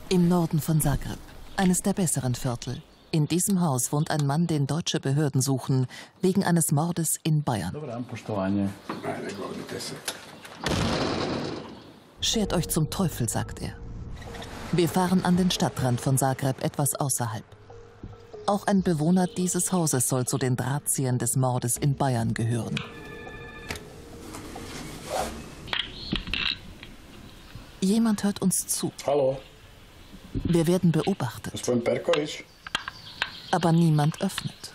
Im Norden von Zagreb, eines der besseren Viertel. In diesem Haus wohnt ein Mann, den deutsche Behörden suchen, wegen eines Mordes in Bayern. Schert euch zum Teufel, sagt er. Wir fahren an den Stadtrand von Zagreb, etwas außerhalb. Auch ein Bewohner dieses Hauses soll zu den Drahtziehern des Mordes in Bayern gehören. Jemand hört uns zu. Hallo. Wir werden beobachtet. Aber niemand öffnet.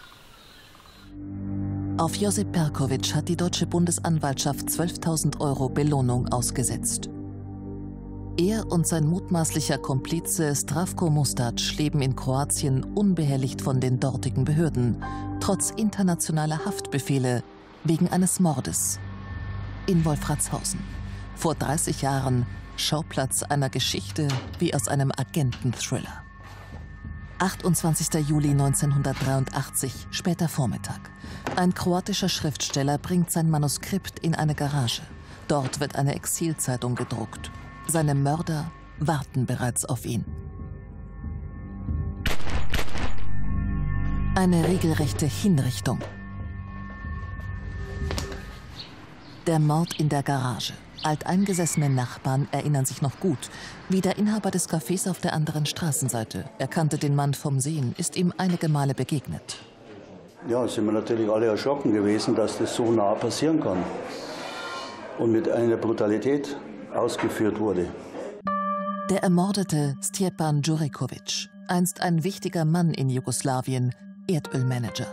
Auf Josip Perković hat die deutsche Bundesanwaltschaft 12.000 € Belohnung ausgesetzt. Er und sein mutmaßlicher Komplize Zdravko Mustač leben in Kroatien unbehelligt von den dortigen Behörden, trotz internationaler Haftbefehle wegen eines Mordes in Wolfratshausen. Vor 30 Jahren Schauplatz einer Geschichte wie aus einem Agenten-Thriller. 28. Juli 1983, später Vormittag. Ein kroatischer Schriftsteller bringt sein Manuskript in eine Garage. Dort wird eine Exilzeitung gedruckt. Seine Mörder warten bereits auf ihn. Eine regelrechte Hinrichtung. Der Mord in der Garage. Alteingesessene Nachbarn erinnern sich noch gut, wie der Inhaber des Cafés auf der anderen Straßenseite. Er kannte den Mann vom Sehen, ist ihm einige Male begegnet. Ja, sind wir natürlich alle erschrocken gewesen, dass das so nah passieren kann und mit einer Brutalität ausgeführt wurde. Der ermordete Stjepan Đureković, einst ein wichtiger Mann in Jugoslawien, Erdölmanager.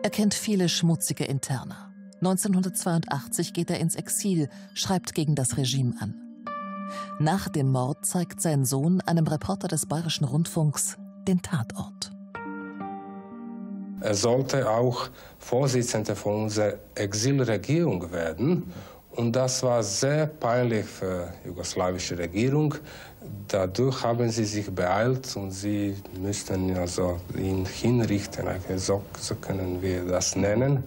Er kennt viele schmutzige Interna. 1982 geht er ins Exil, schreibt gegen das Regime an. Nach dem Mord zeigt sein Sohn einem Reporter des Bayerischen Rundfunks den Tatort. Er sollte auch Vorsitzender von unserer Exilregierung werden. Und das war sehr peinlich für die jugoslawische Regierung. Dadurch haben sie sich beeilt und sie müssten also ihn hinrichten. So können wir das nennen.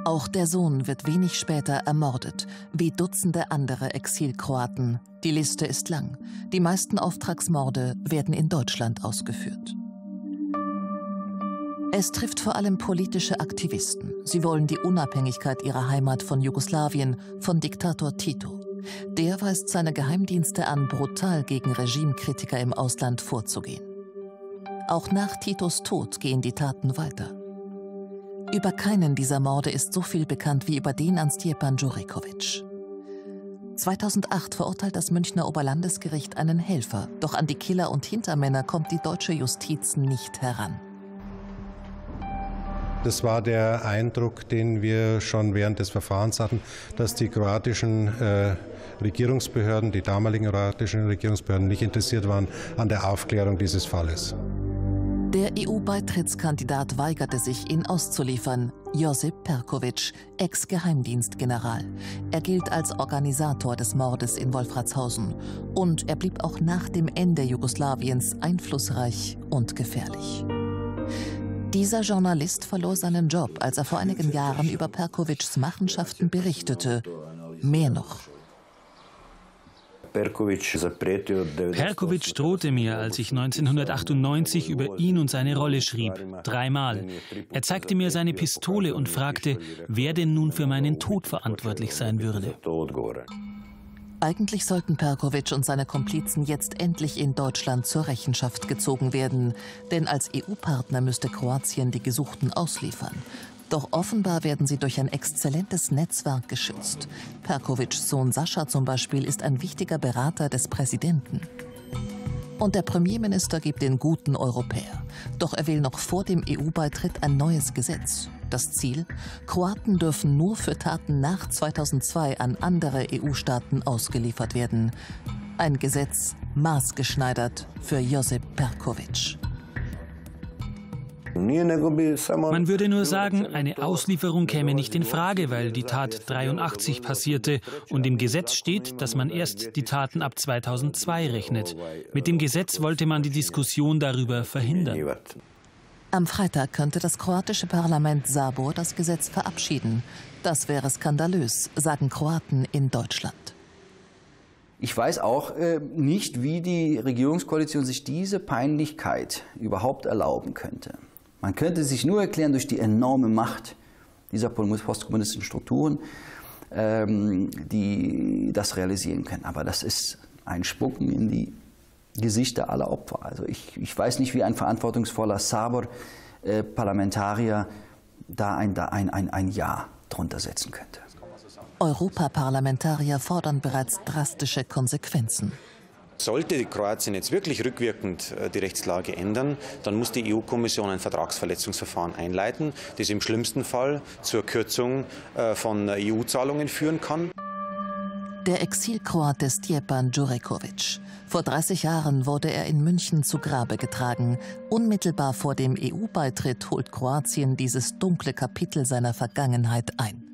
Auch der Sohn wird wenig später ermordet, wie Dutzende andere Exilkroaten. Die Liste ist lang. Die meisten Auftragsmorde werden in Deutschland ausgeführt. Es trifft vor allem politische Aktivisten. Sie wollen die Unabhängigkeit ihrer Heimat von Jugoslawien, von Diktator Tito. Der weist seine Geheimdienste an, brutal gegen Regimekritiker im Ausland vorzugehen. Auch nach Titos Tod gehen die Taten weiter. Über keinen dieser Morde ist so viel bekannt wie über den an Stjepan Đureković. 2008 verurteilt das Münchner Oberlandesgericht einen Helfer, doch an die Killer und Hintermänner kommt die deutsche Justiz nicht heran. Das war der Eindruck, den wir schon während des Verfahrens hatten, dass die kroatischen Regierungsbehörden, die damaligen kroatischen Regierungsbehörden nicht interessiert waren an der Aufklärung dieses Falles. Der EU-Beitrittskandidat weigerte sich, ihn auszuliefern. Josip Perković, Ex-Geheimdienstgeneral. Er gilt als Organisator des Mordes in Wolfratshausen. Und er blieb auch nach dem Ende Jugoslawiens einflussreich und gefährlich. Dieser Journalist verlor seinen Job, als er vor einigen Jahren über Perkovićs Machenschaften berichtete. Mehr noch. Perković drohte mir, als ich 1998 über ihn und seine Rolle schrieb. 3-mal. Er zeigte mir seine Pistole und fragte, wer denn nun für meinen Tod verantwortlich sein würde. Eigentlich sollten Perković und seine Komplizen jetzt endlich in Deutschland zur Rechenschaft gezogen werden. Denn als EU-Partner müsste Kroatien die Gesuchten ausliefern. Doch offenbar werden sie durch ein exzellentes Netzwerk geschützt. Perkovićs Sohn Sascha zum Beispiel ist ein wichtiger Berater des Präsidenten. Und der Premierminister gibt den guten Europäer. Doch er will noch vor dem EU-Beitritt ein neues Gesetz. Das Ziel? Kroaten dürfen nur für Taten nach 2002 an andere EU-Staaten ausgeliefert werden. Ein Gesetz maßgeschneidert für Josip Perković. Man würde nur sagen, eine Auslieferung käme nicht in Frage, weil die Tat 83 passierte und im Gesetz steht, dass man erst die Taten ab 2002 rechnet. Mit dem Gesetz wollte man die Diskussion darüber verhindern. Am Freitag könnte das kroatische Parlament Sabor das Gesetz verabschieden. Das wäre skandalös, sagen Kroaten in Deutschland. Ich weiß auch nicht, wie die Regierungskoalition sich diese Peinlichkeit überhaupt erlauben könnte. Man könnte sich nur erklären durch die enorme Macht dieser postkommunistischen Strukturen, die das realisieren können. Aber das ist ein Spucken in die Gesichter aller Opfer. Also ich weiß nicht, wie ein verantwortungsvoller Parlamentarier da ein Ja drunter setzen könnte. Europaparlamentarier fordern bereits drastische Konsequenzen. Sollte Kroatien jetzt wirklich rückwirkend die Rechtslage ändern, dann muss die EU-Kommission ein Vertragsverletzungsverfahren einleiten, das im schlimmsten Fall zur Kürzung von EU-Zahlungen führen kann. Der Exilkroate Stjepan Đureković. Vor 30 Jahren wurde er in München zu Grabe getragen. Unmittelbar vor dem EU-Beitritt holt Kroatien dieses dunkle Kapitel seiner Vergangenheit ein.